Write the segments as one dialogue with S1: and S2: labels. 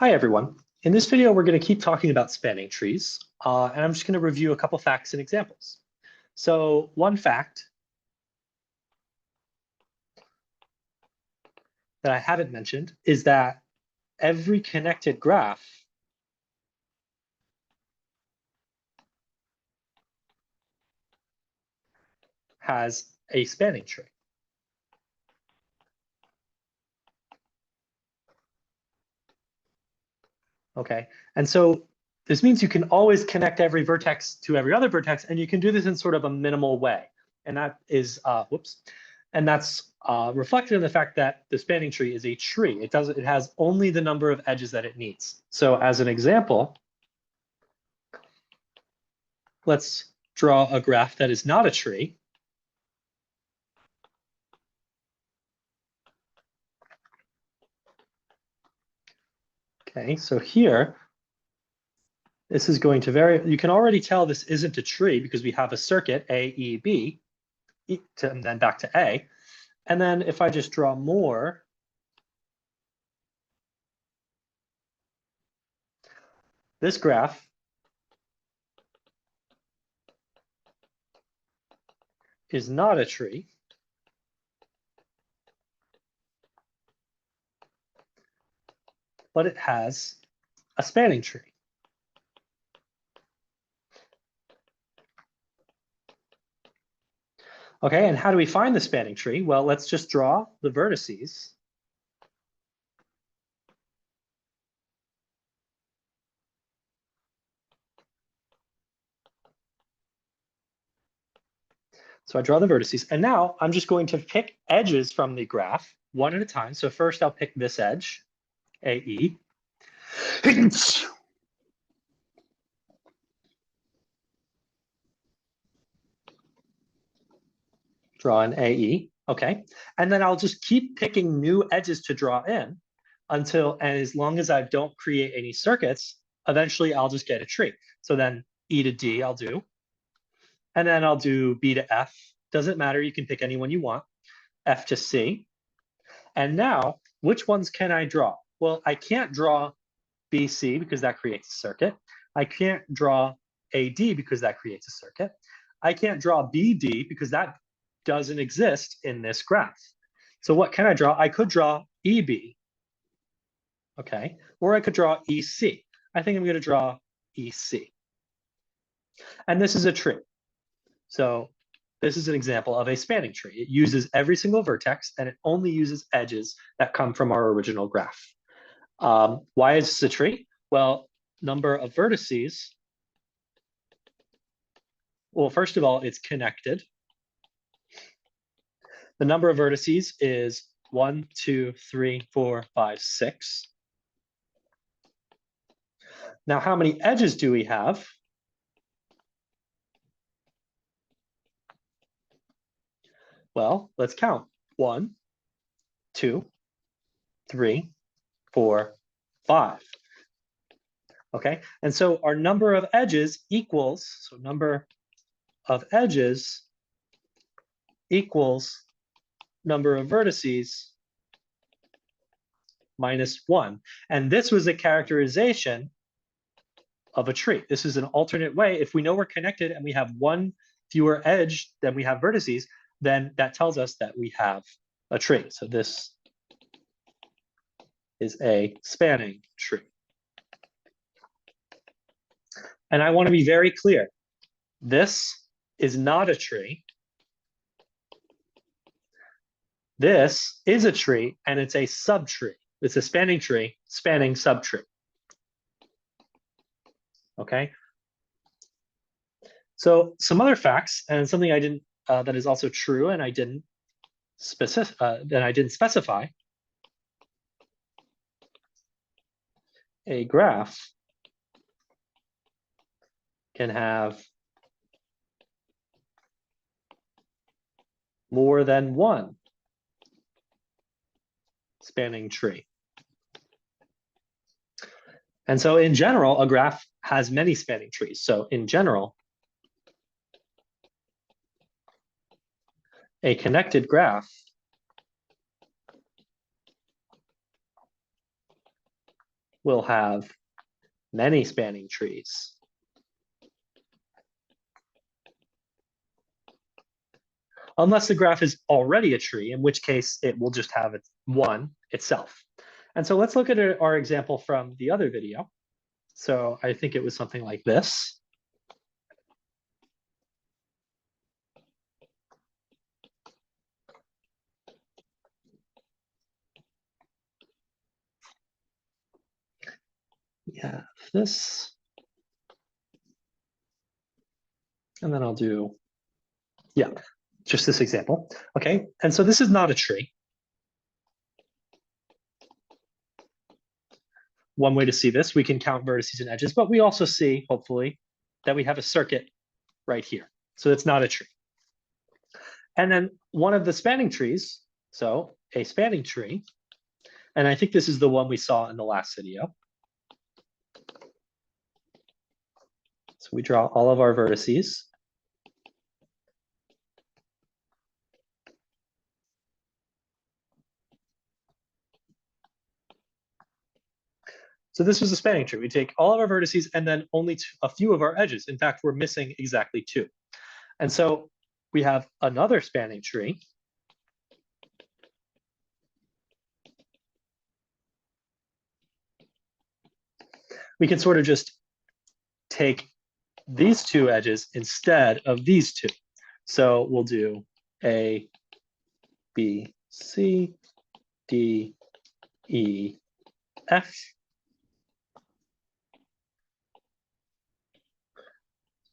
S1: Hi, everyone. In this video, we're going to keep talking about spanning trees, and I'm just going to review a couple facts and examples. So one fact that I haven't mentioned is that every connected graph has a spanning tree. Okay, and so this means you can always connect every vertex to every other vertex, and you can do this in sort of a minimal way. And that is, and that's reflected in the fact that the spanning tree is a tree. It has only the number of edges that it needs. So as an example, let's draw a graph that is not a tree. Okay, so here, this is going to vary. You can already tell this isn't a tree because we have a circuit, A, E, B, and then back to A. And then if I just draw more, this graph is not a tree. But it has a spanning tree. Okay, and how do we find the spanning tree? Well, let's just draw the vertices. So I draw the vertices, and now I'm just going to pick edges from the graph one at a time. So first I'll pick this edge, AE. Draw an AE, okay? And then I'll just keep picking new edges to draw in and as long as I don't create any circuits, eventually I'll just get a tree. So then E to D I'll do, and then I'll do B to F. Doesn't matter, you can pick any one you want. F to C. And now, which ones can I draw? Well, I can't draw BC because that creates a circuit. I can't draw AD because that creates a circuit. I can't draw BD because that doesn't exist in this graph. So what can I draw? I could draw EB, okay? Or I could draw EC. I think I'm going to draw EC. And this is a tree. So this is an example of a spanning tree. It uses every single vertex, and it only uses edges that come from our original graph. Why is this a tree? Well, number of vertices. Well, first of all, it's connected. The number of vertices is 1, 2, 3, 4, 5, 6. Now, how many edges do we have? Well, let's count. 1, 2, 3, 4, 5. Okay, and so our number of edges equals, so number of edges equals number of vertices minus 1. And this was a characterization of a tree. This is an alternate way. If we know we're connected and we have one fewer edge than we have vertices, then that tells us that we have a tree. So this is a spanning tree. And I want to be very clear. This is not a tree. This is a tree, and it's a subtree. It's a spanning tree, spanning subtree. Okay. So some other facts, and something I didn't that is also true, and I didn't specify. A graph can have more than one spanning tree. And so in general, a graph has many spanning trees. So in general, a connected graph will have many spanning trees. Unless the graph is already a tree, in which case it will just have one itself. And so let's look at our example from the other video. So I think it was something like this. Yeah, this. And then I'll do, yeah, just this example. Okay, and so this is not a tree. One way to see this, we can count vertices and edges, but we also see, hopefully, that we have a circuit right here. So it's not a tree. And then one of the spanning trees, so a spanning tree, and I think this is the one we saw in the last video. So we draw all of our vertices. So this was a spanning tree. We take all of our vertices and then only a few of our edges. In fact, we're missing exactly 2. And so we have another spanning tree. We can sort of just take these 2 edges instead of these 2. So we'll do A, B, C, D, E, F.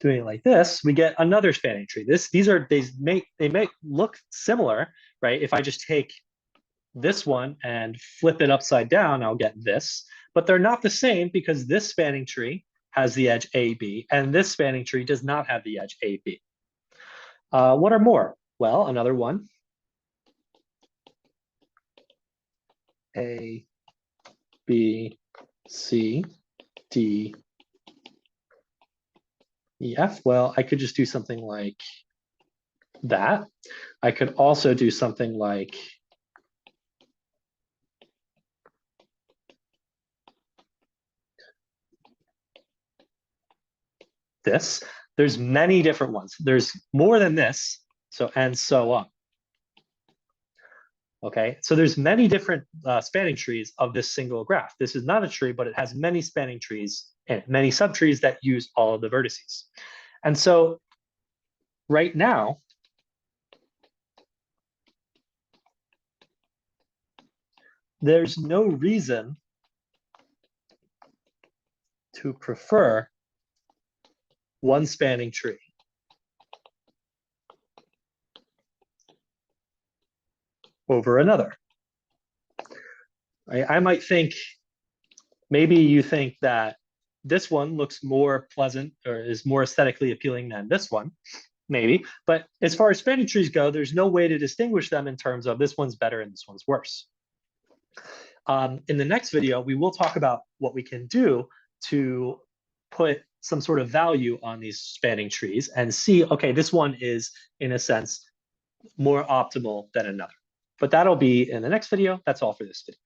S1: Doing it like this, we get another spanning tree. They may look similar, right? If I just take this one and flip it upside down, I'll get this, but they're not the same because this spanning tree has the edge AB and this spanning tree does not have the edge AB. What are more? Well, another one. A, B, C, D, E, F. Well, I could just do something like that. I could also do something like this. There's many different ones. There's more than this, and so on. Okay, so there's many different spanning trees of this single graph. This is not a tree, but it has many spanning trees and many subtrees that use all of the vertices. And so right now, there's no reason to prefer one spanning tree over another. I might think, maybe you think that this one looks more pleasant or is more aesthetically appealing than this one, maybe. But as far as spanning trees go, there's no way to distinguish them in terms of this one's better and this one's worse. In the next video, we will talk about what we can do to put some sort of value on these spanning trees and see, okay, this one is, in a sense, more optimal than another. But that'll be in the next video. That's all for this video.